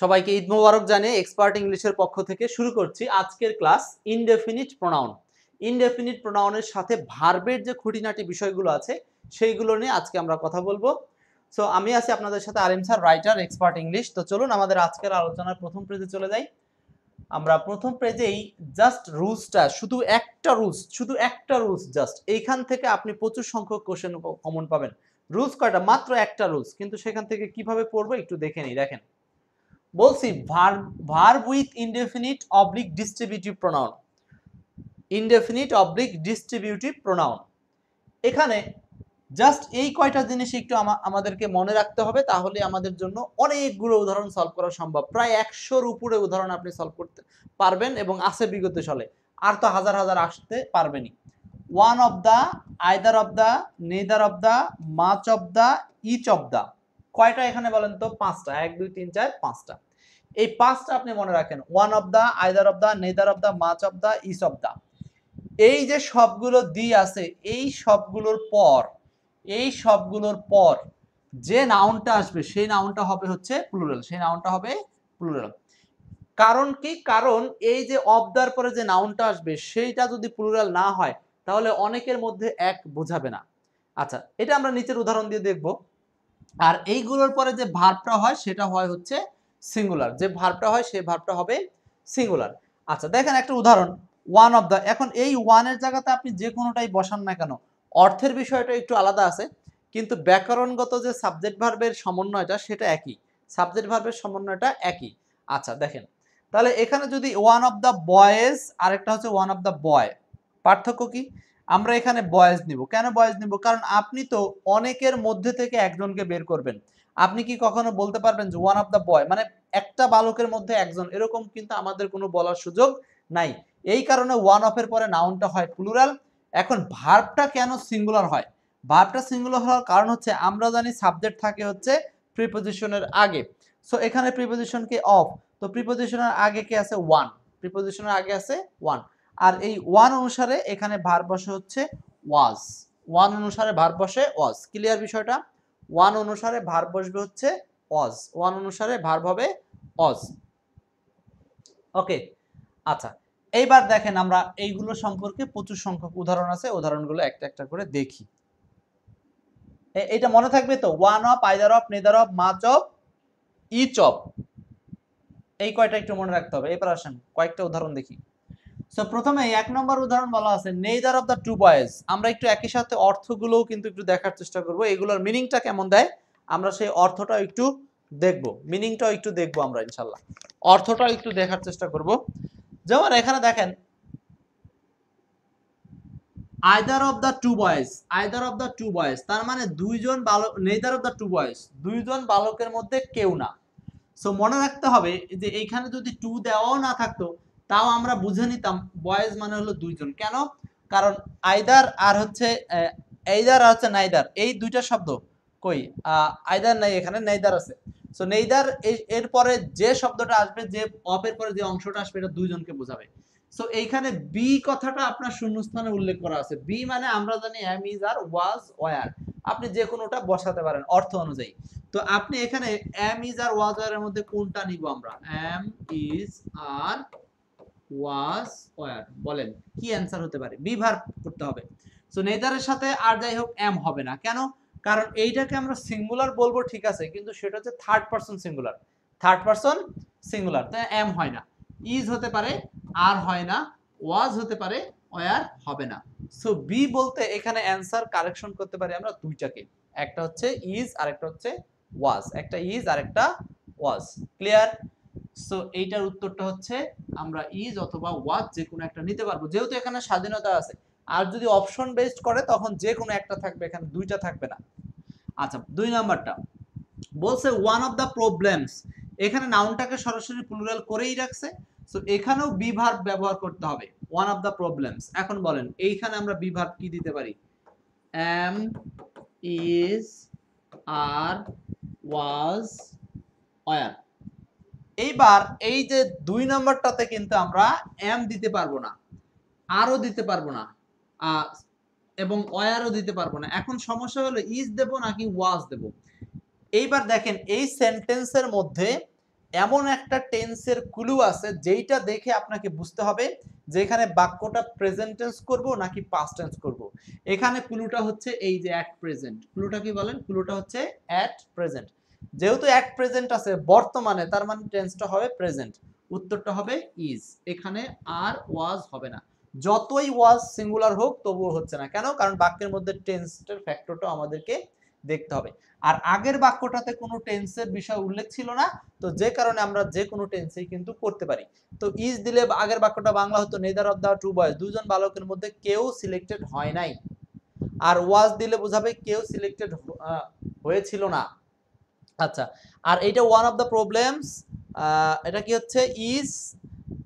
সবাইকে ঈদ মোবারক জানিয়ে এক্সপার্ট ইংলিশের পক্ষ থেকে শুরু করছি আজকের ক্লাস ইনডেফিনিট প্রোনাউন। ইনডেফিনিট প্রোনাউনের সাথে ভার্বের যে খুঁটিনাটি বিষয়গুলো আছে সেইগুলো নিয়ে আজকে আমরা কথা বলবো। সো আমি আছি আপনাদের সাথে আলিম স্যার, রাইটার, এক্সপার্ট ইংলিশ। তো চলুন আমাদের আজকের আলোচনার প্রথম পেজে চলে যাই। আমরা প্রথম পেজেই জাস্ট রুলসটা, শুধু একটা রুলস জাস্ট এইখান থেকে আপনি প্রচুর সংখ্যক কোশ্চেন কমন পাবেন। রুলস কয়টা? মাত্র একটা রুলস, কিন্তু সেখান থেকে কিভাবে পড়বো একটু দেখে নিই। দেখেন, বলছি verb with indefinite oblique distributive pronoun. Indefinite oblique distributive pronoun, এখানে জাস্ট এই কয়টা জিনিস একটু আমাদেরকে মনে রাখতে হবে, তাহলে আমাদের জন্য অনেকগুলো উদাহরণ সলভ করা সম্ভব। প্রায় 100-র উপরে উদাহরণ আপনি সলভ করতে পারবেন এবং আছে বিগত সালে, আর তো হাজার হাজার আসতে পারবেনই। One of the, either of the, neither of the, much of the, each of the. কয়টা এখানে বলেন তো? 5টা। 1 2 3 4 5টা। এই 5টা আপনি মনে রাখেন। One of the, either of the, neither of the, much of the, each of the. এই যে সবগুলো দি আছে, এই সবগুলোর পর যে নাউনটা আসবে সেই নাউনটা হবে হচ্ছে প্লুরাল। কারণ কি? কারণ এই যে অফ দার পরে যে নাউনটা আসবে সেইটা যদি প্লুরাল না হয় তাহলে অনেকের মধ্যে এক বোঝাবে না। আচ্ছা, এটা আমরা নিচের উদাহরণ দিয়ে দেখব। আর এইগুলোর পরে যে ভার্বটা হয় সেটা হয় হচ্ছে সিঙ্গুলার। যে ভার্বটা হয় সেই ভার্বটা হবে সিঙ্গুলার। আচ্ছা, দেখেন একটা উদাহরণ, ওয়ান অফ দা। এখন এই ওয়ানের জায়গাতে আপনি যে কোনোটাই বসান না কেন, অর্থের বিষয়টা একটু আলাদা আছে, কিন্তু ব্যাকরণগত যে সাবজেক্ট ভার্বের সমন্বয়টা সেটা একই। সাবজেক্ট ভার্বের সমন্বয়টা একই। আচ্ছা দেখেন, তাহলে এখানে যদি ওয়ান অফ দা বয়েজ আরেকটা হচ্ছে ওয়ান অফ দা বয়, পার্থক্য কি? আমরা এখানে বয়েজ নিব। কেন বয়েজ নিব? কারণ আপনি তো অনেকের মধ্যে থেকে একজনকে বের করবেন। আপনি কি কখনো বলতে পারবেন যে ওয়ান অফ দা বয় মানে একটা বালকের মধ্যে একজন? এরকম কিন্তু আমাদের কোনো বলার সুযোগ নাই। এই কারণে ওয়ান অফ এর পরে নাউনটা হয় প্লুরাল। এখন ভার্বটা কেন সিঙ্গুলার হয়? ভার্বটা সিঙ্গুলার হওয়ার কারণ হচ্ছে আমরা জানি সাবজেক্ট থাকে হচ্ছে প্রিপজিশনের আগে। সো এখানে প্রিপজিশন কি? অফ। তো প্রিপজিশনের আগে কি আছে? ওয়ান। প্রিপজিশনের আগে আছে ওয়ান। আর এই ওয়ান অনুসারে এখানে ভার্ব বসে হচ্ছে ওয়াজ। ওয়ান অনুসারে ভার্ব বসে ওয়াজ। ক্লিয়ার বিষয়টা? ওয়ান অনুসারে ভার্ব বসবে হচ্ছে ওয়াজ। ওয়ান অনুসারে ভার্ব হবে ওয়াজ। ওকে, আচ্ছা এইবার দেখেন আমরা এইগুলো সম্পর্কে প্রচুর সংখ্যক উদাহরণ আছে, উদাহরণগুলো একটা একটা করে দেখি। এটা মনে থাকবে তো? One of, either of, neither of, much of, each of, এই কয়টা একটু মনে রাখতে হবে। এবার আসেন কয়েকটা উদাহরণ দেখি। সো প্রথমে 1 নম্বর উদাহরণ বলা আছে neither of the two boys. আমরা একটু একই সাথে অর্থগুলোও কিন্তু একটু দেখার চেষ্টা করব, এগুলোর মিনিংটা কেমন দেয় আমরা সেই অর্থটাও একটু দেখব, মিনিংটাও একটু দেখব আমরা ইনশাআল্লাহ, অর্থটাও একটু দেখার চেষ্টা করব। যেমন এখানে দেখেন either of the two boys, either of the two boys তার মানে দুইজন বালক, neither of the two boys দুইজন বালকের মধ্যে কেউ না। সো মনে রাখতে হবে যে এইখানে যদি টু দেওয়াও না থাকতো তাও আমরা বুঝে নিতাম বয়েজ মানে হলো দুইজন। কেন? কারণ আইদার আর হচ্ছে এইদার আর হচ্ছে নাইদার, এই দুইটা শব্দ কই? আইদার নাই, এখানে নেইদার আছে। সো নেইদার এর পরে যে শব্দটা আসবে, যে অফের পরে যে অংশটা আসবে, এটা দুইজনকে বোঝাবে। সো এইখানে বি কথাটা আপনার শূন্যস্থানে উল্লেখ করা আছে। বি মানে আমরা জানি am, is, are, was, were. আপনি যে কোনোটা বসাতে পারেন অর্থ অনুযায়ী। তো আপনি এখানে am, is, are, was, were এর মধ্যে কোনটা নিব আমরা? Am, is, are, was, were. বলেন কি অ্যান্সার হতে পারে? বি ভার্ব করতে হবে। সো নেদারের সাথে আর যাই হোক এম হবে না। কেন? কারণ এইটাকে আমরা সিঙ্গুলার বলবো ঠিক আছে, কিন্তু সেটা হচ্ছে third person singular. Third person singular, তাই এম হয় না। ইজ হতে পারে, আর হয় না। ওয়াজ হতে পারে, ওয়ার হবে না। সো বি বলতে এখানে অ্যান্সার কারেকশন করতে পারি আমরা দুইটাকে, একটা হচ্ছে ইজ আর একটা হচ্ছে ওয়াজ। একটা ইজ আর একটা ওয়াজ। ক্লিয়ার? সো এইটার উত্তরটা হচ্ছে আমরা ইজ অথবা ওয়াজ যে কোনো একটা নিতে পারবো, যেহেতু এখানে স্বাধীনতা আছে। আর যদি অপশন বেসড করে তখন যে কোনো একটা থাকবে, এখানে দুইটা থাকবে না। আচ্ছা, 2 নাম্বারটা বলছে ওয়ান অফ দা প্রবলেমস। এখানে নাউনটাকে সরাসরি প্লুরাল করেই রাখছে। সো এখানেও বি ভার্ব ব্যবহার করতে হবে, ওয়ান অফ দা প্রবলেমস। এখন বলেন এইখানে আমরা বি ভার্ব কি দিতে পারি? Am, is, are, was, were. এইবার এই যে 2 নম্বরটাতে কিন্তু আমরা এম দিতে পারবো না, আরও দিতে পারবো না, এবং ওয়ারও দিতে পারবো না। এখন সমস্যা হলো ইজ দেব নাকি ওয়াজ দেব। এইবার দেখেন এই সেন্টেন্সের মধ্যে এমন একটা টেন্সের ক্লু আছে যেইটা দেখে আপনাকে বুঝতে হবে যে এখানে বাক্যটা প্রেজেন্ট টেন্স করব নাকি পাস্ট টেন্স করব। এখানে ক্লুটা হচ্ছে এই যে অ্যাট প্রেজেন্ট। ক্লুটা কি বলেন? ক্লুটা হচ্ছে অ্যাট প্রেজেন্ট। যেহেতু অ্যাট প্রেজেন্ট আছে বর্তমানে, তার মানে টেন্সটা হবে প্রেজেন্ট। উত্তরটা হবে ইজ। এখানে আর ওয়াজ হবে না। যতই ওয়াজ সিঙ্গুলার হোক তবুও হচ্ছে না। কেন? কারণ বাক্যের মধ্যে টেন্সের ফ্যাক্টরটা আমাদেরকে দেখতে হবে। আর আগের বাক্যটাতে কোনো টেন্সের বিষয় উল্লেখ ছিল না, তো যে কারণে আমরা যে কোনো টেন্সেই কিন্তু করতে পারি। তো ইজ দিলে আগের বাক্যটা বাংলা হতো neither of the two boys, দুজন বালকের মধ্যে কেউ সিলেক্টেড হয় নাই। আর ওয়াজ দিলে বোঝাবে কেউ সিলেক্টেড হয়েছিল না। আচ্ছা, আর এটা ওয়ান অফ দ্য প্রবলেমস, এটা কি হচ্ছে? Is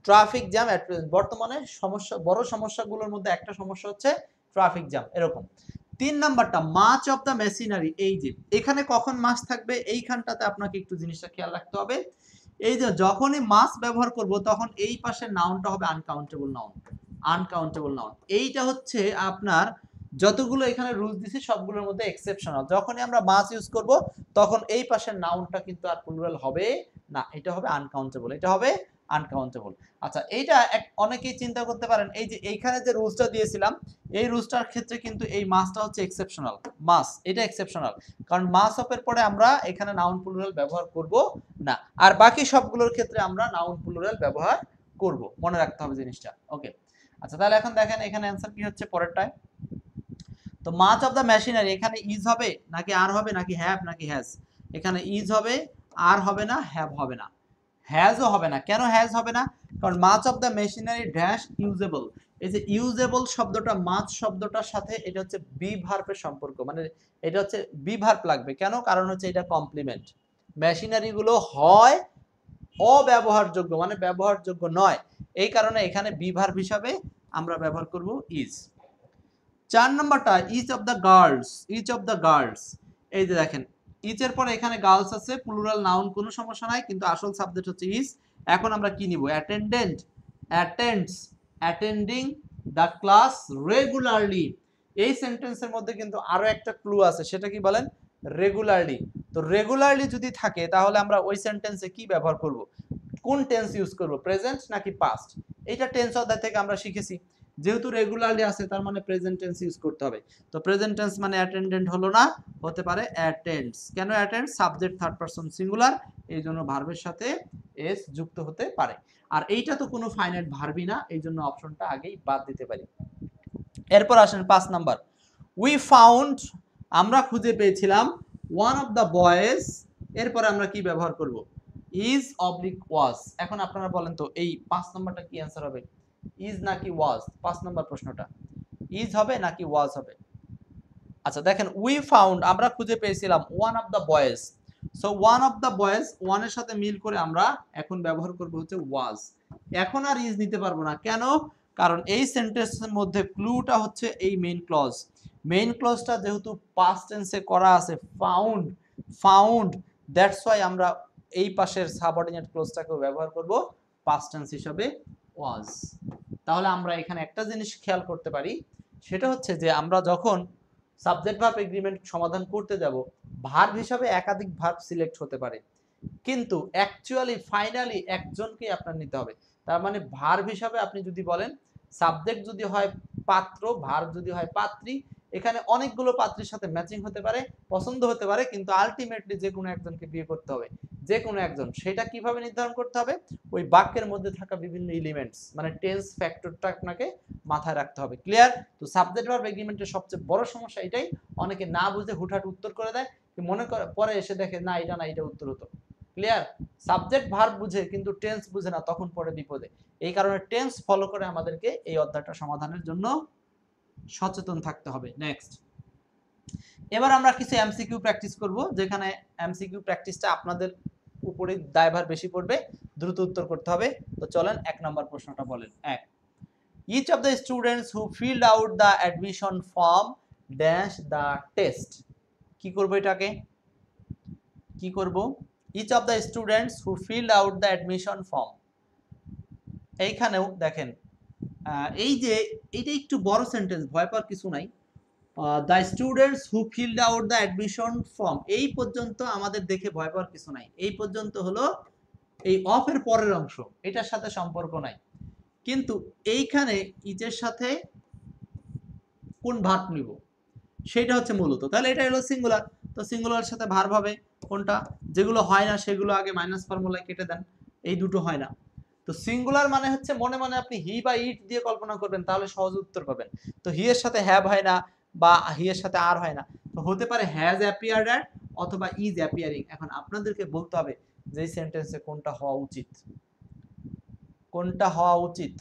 traffic jam at present. বর্তমানে সমস্যা, বড় সমস্যাগুলোর মধ্যে একটা সমস্যা হচ্ছে ট্রাফিক জ্যাম। এরকম। 3 নাম্বারটা মাচ অফ দ্য মেশিনারি। এই যে এখানে কখন মাছ থাকবে এইখানটাতে আপনাকে একটু জিনিসটা খেয়াল রাখতে হবে। এই যে যখনই মাছ ব্যবহার করব তখন এই পাশে নাউনটা হবে আনকাউন্টেবল নাউন। আনকাউন্টেবল নাউন এইটা হচ্ছে আপনার যতগুলো এখানে রুলস দিছি সবগুলোর মধ্যে এক্সেপশনাল। যখনই আমরা মাছ ইউজ করব তখন এই পাশের নাউনটা কিন্তু আর প্লুরাল হবে না, এটা হবে আনকাউন্টেবল। এটা হবে আনকাউন্টেবল। আচ্ছা, এইটা অনেকেই চিন্তা করতে পারেন এই যে এইখানে যে রুলসটা দিয়েছিলাম এই রুলসটার ক্ষেত্রে কিন্তু এই মাসটা হচ্ছে এক্সেপশনাল। মাস এটা এক্সেপশনাল, কারণ মাস অফের পরে আমরা এখানে নাউন প্লুরাল ব্যবহার করব না। আর বাকি সবগুলোর ক্ষেত্রে আমরা নাউন প্লুরাল ব্যবহার করব। মনে রাখতে হবে জিনিসটা। ওকে, আচ্ছা তাহলে এখন দেখেন এখানে অ্যান্সার কি হচ্ছে পরেরটায়। তো মাচ অফ দ্য মেশিনারি এখানে ইজ হবে নাকি আর হবে নাকি হ্যাভ নাকি হ্যাজ? এখানে ইজ হবে, আর হবে না, হ্যাভ হবে না, হ্যাজও হবে না। কেন হ্যাজ হবে না? কারণ much of the machinery dash usable. এই যে ইউজেবল শব্দটা মাচ শব্দটার সাথে এটা হচ্ছে বি ভার্বের সম্পর্ক, মানে এটা হচ্ছে বি ভার্ব লাগবে। কেন? কারণ হচ্ছে এটা কমপ্লিমেন্ট। মেশিনারি গুলো হয় অব্যবহারযোগ্য, মানে ব্যবহারযোগ্য নয়, এই কারণে এখানে বি ভার্ব হিসাবে আমরা ব্যবহার করব ইজ। 4 নম্বরটা each of the girls. Each of the girls, এই যে দেখেন ইচের পরে এখানে গার্লস আছে, প্লুরাল নাউন, কোনো সমস্যা নাই, কিন্তু আসল সাবজেক্ট হচ্ছে ইজ। এখন আমরা কি নিব? Attendant, attends, attending the class regularly. এই সেন্টেন্সের মধ্যে কিন্তু আরো একটা ক্লু আছে, সেটা কি বলেন? রেগুলারলি। তো রেগুলারলি যদি থাকে তাহলে আমরা ওই সেন্টেন্সে কি ব্যবহার করব? কোন টেন্স ইউজ করব? প্রেজেন্ট নাকি পাস্ট? এটা টেন্স অধ্যায় থেকে আমরা শিখেছি। যেহেতু রেগুলারলি আছে তার মানে প্রেজেন্ট টেন্স ইউজ করতে হবে। তো প্রেজেন্ট টেন্স মানে অ্যাটেন্ডেন্ট হলো না, হতে পারে অ্যাটেন্ডস। কেন attends? Subject third person singular, এই জন্য ভার্বের সাথে এস যুক্ত হতে পারে। আর এইটা তো কোনো ফাইনাইট ভার্বই না, এই জন্য অপশনটা আগেই বাদ দিতে পারি। এরপর আসেন 5 নাম্বার। উই ফাউন্ড, আমরা খুঁজে পেয়েছিলাম, ওয়ান অফ দ্য বয়েজ, এরপরে আমরা কি ব্যবহার করব? ইজ অবলিক ওয়াজ। এখন আপনারা বলেন তো এই 5 নাম্বারটা কি অ্যান্সার হবে? ইজ নাকি ওয়াজ? 5 নাম্বার প্রশ্নটা ইজ হবে নাকি ওয়াজ হবে? আচ্ছা দেখেন, উই ফাউন্ড আমরা খুঁজে পেয়েছিলাম, one of the boys. So one of the boys, ওয়ানের সাথে মিল করে আমরা এখন ব্যবহার করব হচ্ছে ওয়াজ। এখন আর ইজ নিতে পারবো না। কেন? কারণ এই সেন্টেন্সের মধ্যে ক্লুটা হচ্ছে এই মেইন ক্লজ। মেইন ক্লজটা যেহেতু পাস্ট টেন্সে করা আছে, ফাউন্ড, ফাউন্ড, দ্যাটস ওয়াই আমরা এই পাশের সাবঅর্ডিনেট ক্লজটাকেও ব্যবহার করব পাস্ট টেন্স হিসাবে ওয়াজ। তাহলে আমরা এখানে একটা জিনিস খেয়াল করতে পারি, সেটা হচ্ছে যে আমরা যখন সাবজেক্ট ভার্ব এগ্রিমেন্ট সমাধান করতে যাব, ভার্ব হিসাবে একাধিক ভার্ব সিলেক্ট হতে পারে, কিন্তু অ্যাকচুয়ালি ফাইনালি একজনকেই আপনার নিতে হবে। তার মানে ভার্ব হিসাবে আপনি যদি বলেন, সাবজেক্ট যদি হয় পাত্র, ভার্ব যদি হয় পাত্রী, এখানে অনেকগুলো পাত্রীর সাথে ম্যাচিং হতে পারে, পছন্দ হতে পারে, কিন্তু আলটিমেটলি যে কোনো একজনকে বিয়ে করতে হবে, যে কোনো একজন। সেটা কিভাবে নির্ধারণ করতে হবে? ওই বাক্যের মধ্যে থাকা বিভিন্ন এলিমেন্টস, মানে টেন্স ফ্যাক্টরটা আপনাকে মাথায় রাখতে হবে। ক্লিয়ার? তো সাবজেক্ট ভার্ব এগ্রিমেন্টের সবচেয়ে বড় সমস্যা এটাই, অনেকে না বুঝে হুটহাট উত্তর করে দেয়, মনে করে পরে এসে দেখে না এটা না, এটা উত্তর হতো। ক্লিয়ার? সাবজেক্ট ভার্ব বুঝে কিন্তু টেন্স বুঝে না, তখন পরে বিপদে। এই কারণে টেন্স ফলো করে আমাদেরকে এই অধ্যায়টা সমাধানের জন্য সচেতন থাকতে হবে। নেক্সট, এবার আমরা কিছু এমসিকিউ প্র্যাকটিস করব, যেখানে এমসিকিউ প্র্যাকটিসটা আপনাদের উপরে দায়ভার বেশি পড়বে, দ্রুত উত্তর করতে হবে। তো চলেন 1 নম্বর প্রশ্নটা বলেন। 1, each of the students who filled out the admission form dash the test। কি করব এটাকে? কি করব? each of the students who filled out the admission form। এইখানেও দেখেন এই যে এটা একটু বড় সেন্টেন্স, ভয় পাওয়ার কিছু নাই। The students who filled out the admission form, এই পর্যন্ত আমাদের দেখে ভয় পাওয়ার কিছু নাই। এই পর্যন্ত হলো এই অফ এর পরের অংশ এটার সাথে সম্পর্ক নাই, কিন্তু এইখানে ইজের সাথে কোন ভার্ব নিব সেটা হচ্ছে মূলত। তাহলে এটা হলো সিঙ্গুলার, তো সিঙ্গুলারের সাথে ভার্ব হবে কোনটা, যেগুলো হয় না সেগুলো আগে মাইনাস ফর্মুলায় কেটে দেন, এই দুটো হয় না। তো সিঙ্গুলার মানে হচ্ছে মনে মনে আপনি হি বা ইট দিয়ে কল্পনা করবেন, তাহলে সহজ উত্তর পাবেন। তো হি এর সাথে হ্যাভ হয় না বা হি এর সাথে আর হয় না, তো হতে পারে হ্যাজ অ্যাপিয়ার্ড অ্যাট অথবা ইজ অ্যাপিয়ারিং। এখন আপনাদেরকে বলতে হবে যে এই সেন্টেন্সে কোনটা হওয়া উচিত, কোনটা হওয়া উচিত।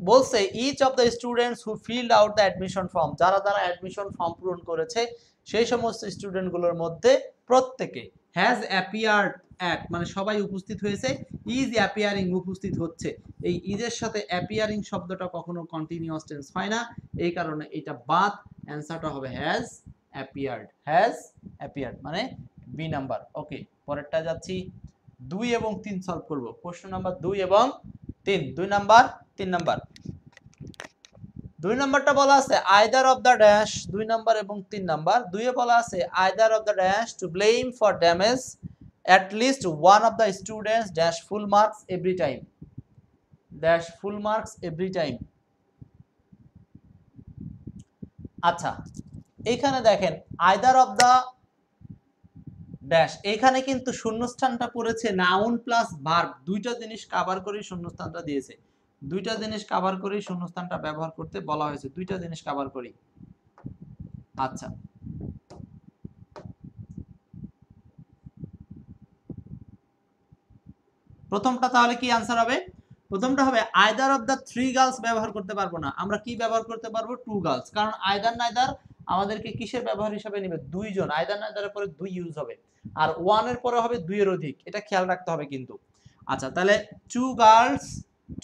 বলছে each of the students who filled out the admission form, যারা যারা অ্যাডমিশন ফর্ম পূরণ করেছে সেই সমস্ত স্টুডেন্টগুলোর মধ্যে প্রত্যেকে হ্যাজ অ্যাপিয়ার্ড অ্যাট মানে সবাই উপস্থিত হয়েছে, ইজ অ্যাপিয়ারিং উপস্থিত হচ্ছে। এই ইজের সাথে অ্যাপিয়ারিং শব্দটা কখনো কন্টিনিউয়াস টেন্স হয় না, এই কারণে এটা বাদ, অ্যান্সারটা হবে হ্যাজ অ্যাপিয়ার্ড, হ্যাজ অ্যাপিয়ার্ড মানে বি নাম্বার। ওকে, পরেরটা যাচ্ছি, 2 এবং 3 সলভ করব। প্রশ্ন নাম্বার 2 এবং 3, 2 নাম্বার 3 নাম্বার। 2 নাম্বারটা বলা আছে either of the dash, 2 number এবং 3 নাম্বার। 2 এ বলা আছে either of the dash to blame for damage at least one of the students dash full marks every time, dash full marks every time। আচ্ছা, এইখানে দেখেন either of the dash, এখানে কিন্তু শূন্যস্থানটা পড়েছে noun plus verb, দুইটা জিনিস cover করে শূন্যস্থানটা দিয়েছে, দুইটা জিনিস কভার করে শূন্যস্থানটা ব্যবহার করতে বলা হয়েছে, দুইটা জিনিস কভার করি। আচ্ছা, প্রথমটা তাহলে কি आंसर হবে, প্রথমটা হবে either of the three girls ব্যবহার করতে পারবো না, আমরা কি ব্যবহার করতে পারবো, টু গার্লস, কারণ আইদার নাইদার আমাদেরকে কিসের ব্যবহার হিসেবে নেবে, দুইজন, আইদার নাইদারের পরে দুই ইউজ হবে, আর ওয়ান এর পরে হবে দুইয়ের অধিক, এটা খেয়াল রাখতে হবে কিন্তু। আচ্ছা, তাহলে টু গার্লস,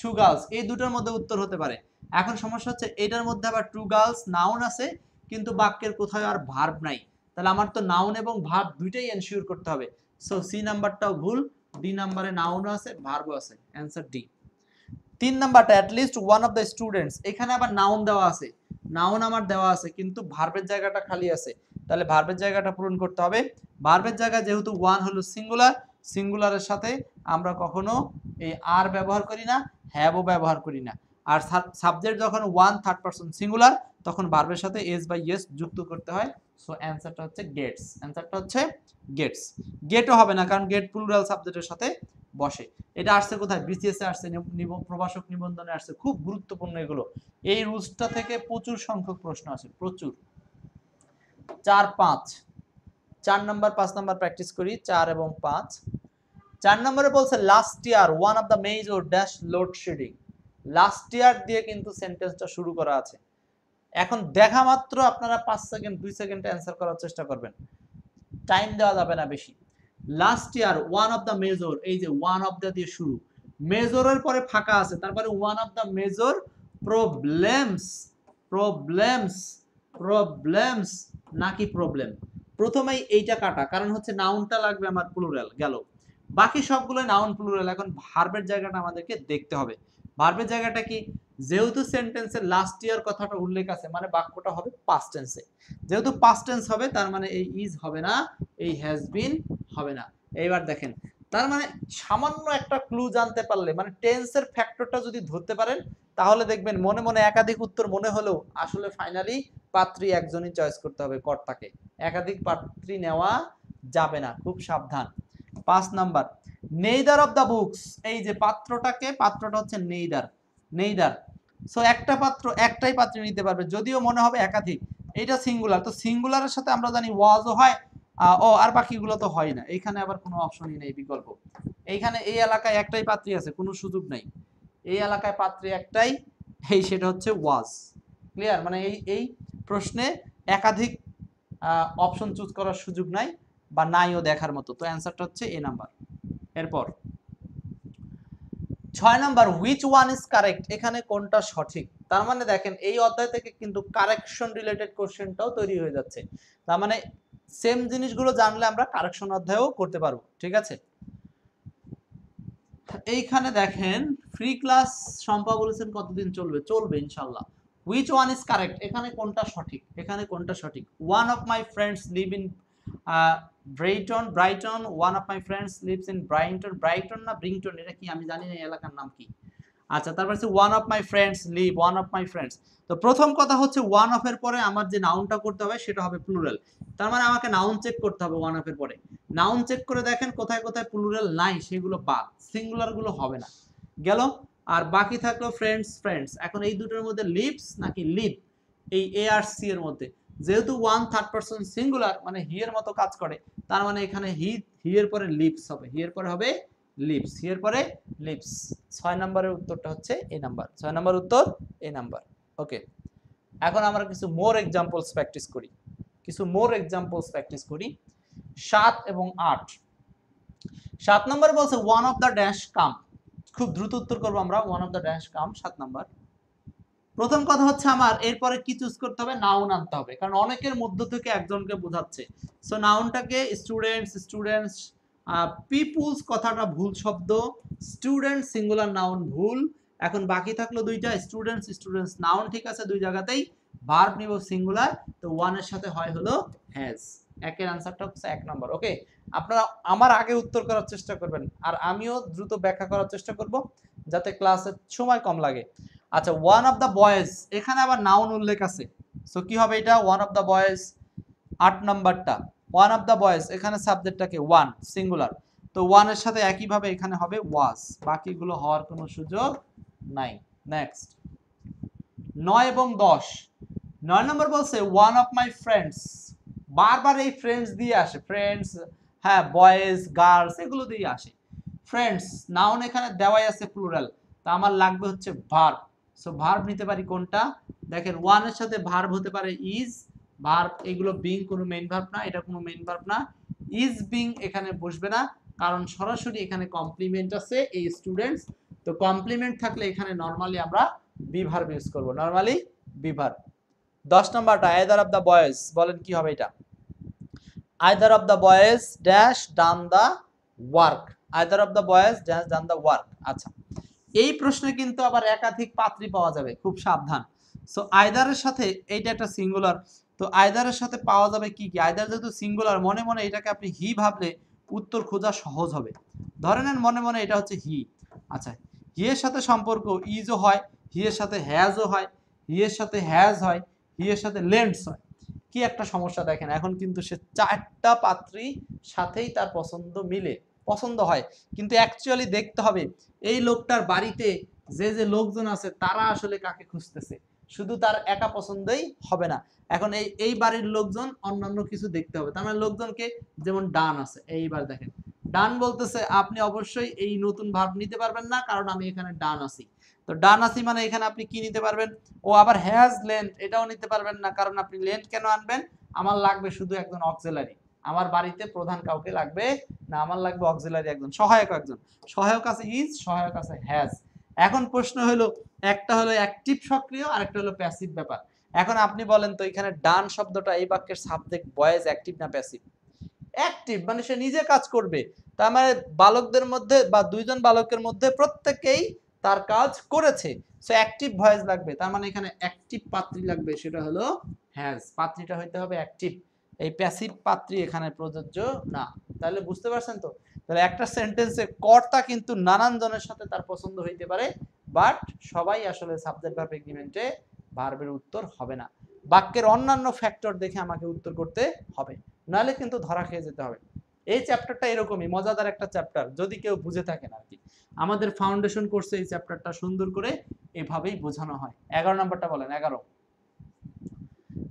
টু গার্লস এই দুটোর মধ্যে উত্তর হতে পারে। এখন সমস্যা হচ্ছে এটার মধ্যে আবার টু গার্লস নাউন আছে কিন্তু বাক্যের কোথাও আর ভার্ব নাই, তাহলে আমার তো নাউন এবং ভার্ব দুইটাই এনশিওর করতে হবে। সো সি নাম্বারটাও ভুল, ডি নাম্বারে নাউনও আছে ভার্বও আছে, অ্যানসার ডি। 3 নাম্বারটা at least one of the students, এখানে আবার নাউন দেওয়া আছে, নাউন আমার দেওয়া আছে কিন্তু ভার্বের জায়গাটা খালি আছে, তাহলে ভার্বের জায়গাটা পূরণ করতে হবে। ভার্বের জায়গা যেহেতু ওয়ান হলো সিঙ্গুলার, সিঙ্গুলারের সাথে আমরা কখনো এই আর ব্যবহার করি না, হ্যাভও ব্যবহার করি না, আর সাবজেক্ট যখন ওয়ান থার্ড পারসন সিঙ্গুলার তখন ভার্বের সাথে এস বা ইয়েস যুক্ত করতে হয়। সো অ্যানসারটা হচ্ছে গেটস, অ্যানসারটা হচ্ছে গেটস। গেটও হবে না কারণ গেট প্লুরাল সাবজেক্টের সাথে বসে। এটা আসছে কোথায়, বিসিএস এ আসছে, প্রভাষক নিবন্ধনে আসছে, খুব গুরুত্বপূর্ণ এগুলো, এই রুলসটা থেকে প্রচুর সংখ্যক প্রশ্ন আসে, প্রচুর। 4, 5, 4 নাম্বার 5 নাম্বার প্র্যাকটিস করি, 4 এবং 5। 4 নম্বরে বলছে last year one of the major dash load shedding, last year দিয়ে কিন্তু সেন্টেন্সটা শুরু করা আছে। এখন দেখা মাত্র আপনারা 5 সেকেন্ড 2 সেকেন্ডে অ্যান্সার করার চেষ্টা করবেন, টাইম দেওয়া যাবে না বেশি। Last year one of the major, এই যে ওয়ান অফ দ্য দিয়ে শুরু, মেজরের পরে ফাঁকা আছে, তারপরে one of the major problems, problems, problems নাকি প্রবলেম, প্রথমেই এইটা কাটা, কারণ হচ্ছে নাউনটা লাগবে আমার প্লুরাল গেল, বাকি সবগুলো নাউন প্লুরাল। এখন ভার্বের জায়গাটা আমাদেরকে দেখতে হবে, ভার্বের জায়গাটা কি, যেহেতু সেন্টেন্সের লাস্ট ইয়ার কথাটা উল্লেখ আছে মানে বাক্যটা হবে পাস্ট টেন্সে, যেহেতু পাস্ট টেন্স হবে তার মানে এই ইজ হবে না, এই হ্যাজ বিন হবে না। এইবার দেখেন, তার মানে সামান্য একটা ক্লু জানতে পারলে, মানে টেন্সের ফ্যাক্টরটা যদি ধরতে পারেন তাহলে দেখবেন মনে মনে একাধিক উত্তর মনে হলেও আসলে ফাইনালি পাত্রী একজনই চয়েস করতে হবে, কর্তাকে, একাধিক পাত্রী নেওয়া যাবে না, খুব সাবধান। 5 number neither of the books, এই যে পাত্রটাকে, পাত্রটা হচ্ছে নেইদার, নেইদার, সো একটা পাত্র একটাই পাত্রী নিতে পারবে, যদিও মনে হবে একাধিক, এটা সিঙ্গুলার, তো সিঙ্গুলারের সাথে আমরা জানি ওয়াজও হয়, ও আর বাকিগুলো তো হয় না, এইখানে আবার কোনো অপশনই নেই বিকল্প, এইখানে এই এলাকায় একটাই পাত্রী আছে, কোনো সুযোগ নাই, এই এলাকায় পাত্রী একটাই, এই সেটা হচ্ছে ওয়াজ। ক্লিয়ার, মানে এই প্রশ্নে একাধিক অপশন চুজ করার সুযোগ নাই বা নাইও দেখার মতো, তো অ্যান্সারটা হচ্ছে এ নাম্বার। এরপর 6 number which one is correct, এখানে কোনটা সঠিক, তার মানে দেখেন এই অধ্যায় থেকে কিন্তু কারেকশন রিলেটেড কোশ্চেনটাও তৈরি হয়ে যাচ্ছে, তার মানে সেম জিনিসগুলো জানলে আমরা কারেকশন অধ্যায়ও করতে পারবো, ঠিক আছে। এইখানে দেখেন ফ্রি ক্লাস শম্পা বলেছেন কতদিন চলবে, চলবে ইনশাআল্লাহ। হুইচ ওয়ান ইজ কারেক্ট, এখানে কোনটা সঠিক, এখানে কোনটা সঠিক, one of my friends live in Brighton one of my friends lives in Brighton না ব্রিংটন, এটা কি আমি জানি না এই এলাকার নাম কি। আচ্ছা, তারপর হচ্ছে one of my friends live, one of my friends. তো প্রথম কথা হচ্ছে ওয়ান অফ এর পরে আমার যে নাউনটা করতে হবে সেটা হবে প্লুরাল। তার মানে আমাকে নাউন চেক করতে হবে ওয়ান অফ এর পরে। নাউন চেক করে দেখেন কোথায় কোথায় প্লুরাল নাই সেগুলো বাদ, সিঙ্গুলার গুলো হবে না, গেল। আর বাকি থাকলো ফ্রেন্ডস ফ্রেন্ডস। এখন এই দুটোর মধ্যে লিভস নাকি লিভ, এই এ আর সি এর মধ্যে, যেহেতু ওয়ান থার্ড পারসন সিঙ্গুলার মানে হি এর মতো কাজ করে, তার মানে এখানে হি এর পরে লিভস হবে, হি এর পরে হবে লিভস, হি এর পরে লিভস। 6 নম্বরের উত্তরটা হচ্ছে এই নাম্বার, 6 নম্বর উত্তর এই নাম্বার। ওকে, এখন আমরা কিছু মোর এক্সাম্পলস প্র্যাকটিস করি, 7 এবং 8। 7 নম্বর বলছে one of the dash come, খুব দ্রুত উত্তর করবো আমরা, one of the dash come 7 number. প্রথম কথা হচ্ছে আমার এরপরে কি চুজ করতে হবে, নাউন আনতে হবে, কারণ অনেকের মধ্য থেকে একজনকে বোঝাচ্ছে। সো নাউনটাকে স্টুডেন্টস পিপুলস কথাটা ভুল শব্দ, স্টুডেন্ট সিঙ্গুলার নাউন ভুল। এখন বাকি থাকলো দুইটা, স্টুডেন্টস নাউন ঠিক আছে, দুই জায়গাতেই ভার্ব নিব সিঙ্গুলার, তো ওয়ান এর সাথে হয় হলো হ্যাজ। একের আনসারটা হচ্ছে 1 নম্বর। ওকে, আপনারা আমার আগে উত্তর করার চেষ্টা করবেন, আর আমিও দ্রুত ব্যাখ্যা করার চেষ্টা করব যাতে ক্লাসের সময় কম লাগে। আচ্ছা, ওয়ান অফ দ্য বয়েজ, এখানে আবার নাউন উল্লেখ আছে, সো কি হবে এটা, ওয়ান অফ দ্য বয়েজ। 8 নাম্বারটা ওয়ান অফ দ্য বয়েজ, এখানে সাবজেক্টটাকে ওয়ান সিঙ্গুলার, তো ওয়ান এর সাথে একইভাবে এখানে হবে ওয়াজ, বাকিগুলো হওয়ার কোনো সুযোগ নাই। নেক্সট 9 এবং 10। 9 নম্বর বলছে ওয়ান অফ মাই ফ্রেন্ডস, বারবার এই ফ্রেন্ডস দিয়ে আসে, ফ্রেন্ডস, হ্যাঁ বয়েজ গার্লস এগুলো দিয়ে আসে। ফ্রেন্ডস নাউন এখানে দেওয়াই আছে প্লুরাল, তা আমার লাগবে হচ্ছে ভার্ব। সো ভার্ব নিতে পারি কোনটা, দেখেন ওয়ান এর সাথে ভার্ব হতে পারে ইজ, ভার্ব এগুলো বিং কোনো মেইন ভার্ব না, এটা কোনো মেইন ভার্ব না। ইজ বিং এখানে বসবে না, কারণ সরাসরি এখানে কমপ্লিমেন্ট আছে এই স্টুডেন্টস, তো কমপ্লিমেন্ট থাকলে এখানে নরমালি আমরা বি ভার্ব ইউজ করব, নরমালি বি ভার্ব। 10 নাম্বারটা আইদার অফ দ্য বয়েজ, বলেন কি হবে এটা, either of the boys dash done the work, either of the boys dash done the work. আচ্ছা, এই প্রশ্নে কিন্তু আবার একাধিক পাত্রী পাওয়া যাবে, খুব সাবধান। সো আইদারের সাথে এইটা একটা সিঙ্গুলার, তো আইদারের সাথে পাওয়া যাবে কি কি, আইদার যেহেতু সিঙ্গুলার, মনে মনে এটাকে আপনি হি ভাবলে উত্তর খোঁজা সহজ হবে। ধরে নেন মনে মনে এটা হচ্ছে হি। আচ্ছা, হি এর সাথে সম্পর্ক ইজও হয়, হি এর সাথে হ্যাজও হয়, হি এর সাথে হ্যাজ হয়, হি এর সাথে লেন্ডস হয়। কি একটা সমস্যা দেখেন, এখন কিন্তু সে 4টা পাত্রী সাথেই তার পছন্দ হয়, কিন্তু অ্যাকচুয়ালি দেখতে হবে এই লোকটার বাড়িতে যে যে লোকজন আছে তারা আসলে কাকে খুঁজতেছে, শুধু তার একা পছন্দই হবে না। এখন এই বাড়ির লোকজন অন্যান্য কিছু দেখতে হবে, তার মানে লোকজনকে, যেমন ডান আছে, এইবার দেখেন ডান বলতেছে আপনি অবশ্যই এই নতুন ভার্ব নিতে পারবেন না, কারণ আমি এখানে ডান আছি। তো ডান আছি মানে এখানে আপনি কি নিতে পারবেন, ও আবার হ্যাজ লেন্থ, এটাও নিতে পারবেন না, কারণ আপনি লেন্থ কেন আনবেন, আমার লাগবে শুধু একজন অক্সিলারি, আমার বাড়িতে প্রধান কাউকে লাগবে না, আমার লাগবে অক্সিলারি একজন, সহায়ক একজন। সহায়ক আছে ইজ, সহায়ক আছে হ্যাজ। এখন প্রশ্ন হলো, একটা হলো অ্যাক্টিভ সক্রিয় আর একটা হলো প্যাসিভ ব্যাপার। এখন আপনি বলেন তো এখানে ডান শব্দটা এই বাক্যের সাবজেক্ট বয়েজ অ্যাক্টিভ না প্যাসিভ? অ্যাক্টিভ, মানে সে নিজে কাজ করবে, তার মানে বালকদের মধ্যে বা দুইজন বালকের মধ্যে প্রত্যেকেই তার কাজ করেছে, সো অ্যাক্টিভ ভয়েস লাগবে, তার মানে এখানে অ্যাক্টিভ পাত্রী লাগবে, সেটা হলো হ্যাজ, পাত্রীটা হইতে হবে অ্যাক্টিভ, এই প্যাসিভ পাত্রী এখানে প্রযোজ্য না। তাহলে বুঝতে পারছেন তো, তাহলে একটা সেন্টেন্সে কর্তা কিন্তু নানান জনের সাথে তার পছন্দ হইতে পারে, বাট সবাই আসলে সাবজেক্ট ভার্ব এগ্রিমেন্টে ভার্বের উত্তর হবে না, বাক্যের অন্যান্য ফ্যাক্টর দেখে আমাকে উত্তর করতে হবে, নাহলে কিন্তু ধরা খেয়ে যেতে হবে। এই চ্যাপ্টারটা এরকমই মজাদার একটা চ্যাপ্টার, যদি কেউ বুঝে থাকেন আর কি। আমাদের ফাউন্ডেশন কোর্সে এই চ্যাপ্টারটা সুন্দর করে এভাবেই বোঝানো হয়। 11 নাম্বারটা বলেন।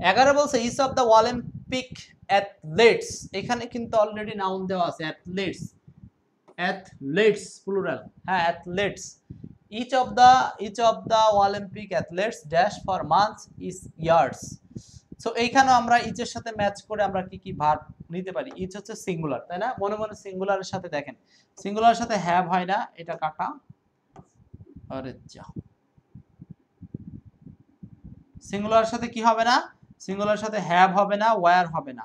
11 বলছে each of the Olympic athletes, এখানে কিন্তু অলরেডি নাউন দেওয়া আছে অ্যাথলেটস প্লুরাল, হ্যাঁ athletes. each of the Olympic athletes dash for months is years. So এইখানেও আমরা ইচ এর সাথে ম্যাচ করে আমরা কি কি ভার্ব নিতে পারি, ইচ হচ্ছে সিঙ্গুলার, তাই না, মনে মনে সিঙ্গুলারের সাথে দেখেন, সিঙ্গুলারের সাথে হ্যাভ হয় না, এটা কাটা, আরে যা, সিঙ্গুলারের সাথে কি হবে না, সিঙ্গুলারের সাথে হ্যাভ হবে না, ওয়্যার হবে না,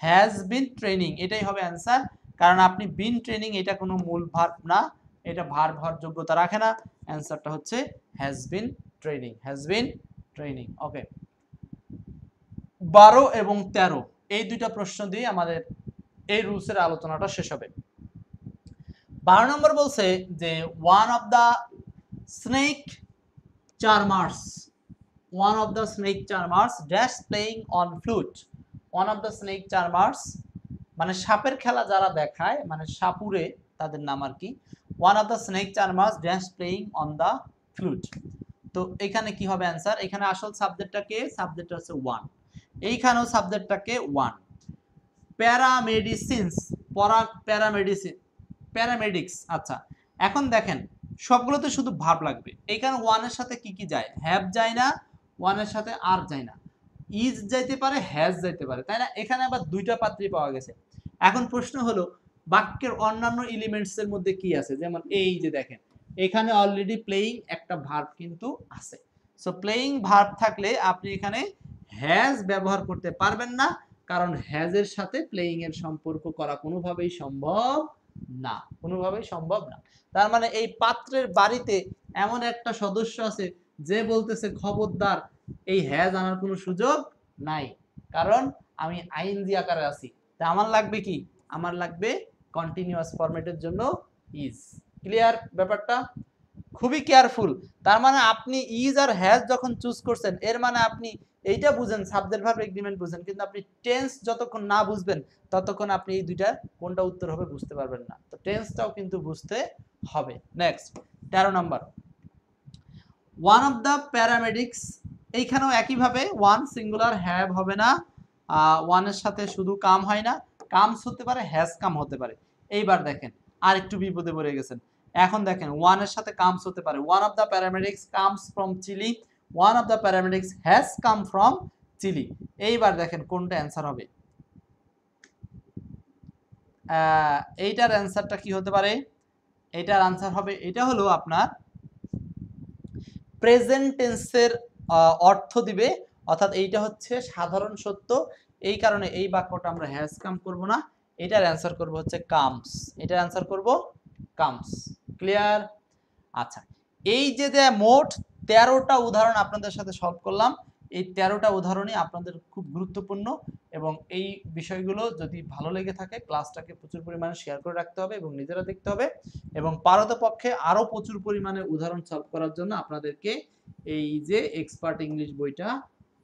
হ্যাজ বিন ট্রেনিং, এটাই হবে অ্যান্সার, কারণ আপনি বিন ট্রেনিং এটা কোনো মূল ভার্ব না, এটা ভার্ব হওয়ার যোগ্যতা রাখে না, অ্যান্সারটা হচ্ছে হ্যাজ বিন ট্রেনিং। ওকে, 12 এবং 13 এই দুইটা প্রশ্ন দিয়ে আমাদের এই রুলসের আলোচনাটা শেষ হবে। 12 নম্বর বলছে যে one of the snake charmers, one of the snake charmers dash playing on flute, one of the snake charmers মানে সাপের খেলা যারা দেখায় মানে সাপুরে তাদের নাম আর কি, one of the snake charmers dash playing on the flute। তো এখানে কি হবে অ্যান্সার, এখানে আসল সাবজেক্টটাকে সাবজেক্ট হচ্ছে ওয়ান, এইখানেও সাবজেক্টটাকে ওয়ান। প্যারামেডিসিনস, প্যারামেডিক্স। আচ্ছা এখন দেখেন সবগুলোতে শুধু ভার্ব লাগবে, এখানে ওয়ানের সাথে কি কি যায়, হ্যাভ যায় না, ওয়ানের সাথে আর যায় না, ইজ যাইতে পারে, হ্যাজ যাইতে পারে, তাই না? এখানে আবার দুইটা পাত্রী পাওয়া গেছে। এখন প্রশ্ন হলো বাক্যের অন্যান্য এলিমেন্টস এর মধ্যে কি আছে, যেমন এই যে দেখেন এখানে অলরেডি প্লেইং একটা ভার্ব কিন্তু আছে। সো প্লেইং ভার্ব থাকলে আপনি এখানে হ্যাজ ব্যবহার করতে পারবেন না, কারণ হ্যাজ এর সাথে প্লেইং এর সম্পর্ক করা কোনোভাবেই সম্ভব না, কোনোভাবেই সম্ভব না। তার মানে এই পাত্রের বাড়িতে এমন একটা সদস্য আছে যে বলতেছে খবরদার এই হ্যাজ আনার কোনো সুযোগ নাই, কারণ আমি আইএনজি আকারে আছি। তা আমার লাগবে কি, আমার লাগবে কন্টিনিউয়াস ফরম্যাটের জন্য ইজ। ক্লিয়ার ব্যাপারটা? খুবই কেয়ারফুল। তার মানে আপনি ইজ আর হ্যাজ যখন চুজ করছেন এর মানে আপনি এইটা বুঝেন, সাবজেক্ট ভার্ব এগ্রিমেন্ট বুঝেন, কিন্তু আপনি টেন্স যতক্ষণ না বুঝবেন ততক্ষণ আপনি এই দুইটা কোনটা উত্তর হবে বুঝতে পারবেন না। তো টেন্সটাও কিন্তু বুঝতে হবে। Next 13 number, one of the paramedics, এইখানেও একইভাবে ওয়ান সিঙ্গুলার, হ্যাভ হবে না, ওয়ানের সাথে শুধু কাম হয় না, কামস হতে পারে, হ্যাজ কাম হতে পারে। এইবার দেখেন আর একটু বিপদে পড়ে গেছেন। এখন দেখেন ওয়ানের সাথে কামস হতে পারে, one of the paramedics comes from Chile, one of the paramedics has come from Chile. এইবার দেখেন কোনটা অ্যান্সার হবে, এইটার অ্যান্সারটা কি হতে পারে, এইটার আনসার হবে, এটা হলো আপনার প্রেজেন্ট টেন্সের অর্থ দিবে, অর্থাৎ এইটা হচ্ছে সাধারণ সত্য, এই কারণে এই বাক্যটা আমরা হ্যাজ কাম করব না, এটার অ্যান্সার করব হচ্ছে কামস, এটার অ্যান্সার করব কামস। ক্লিয়ার? আচ্ছা এই যে মোট 13টা উদাহরণ আপনাদের সাথে সলভ করলাম, এই 13টা উদাহরণই আপনাদের খুব গুরুত্বপূর্ণ, এবং এই বিষয়গুলো যদি ভালো লেগে থাকে ক্লাসটাকে প্রচুর পরিমাণে শেয়ার করে রাখতে হবে এবং নিজেরা দেখতে হবে, এবং পারতপক্ষে আরো প্রচুর পরিমাণে উদাহরণ সলভ করার জন্য আপনাদেরকে এই যে এক্সপার্ট ইংলিশ বইটা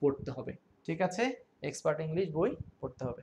পড়তে হবে। ঠিক আছে, এক্সপার্ট ইংলিশ বই পড়তে হবে।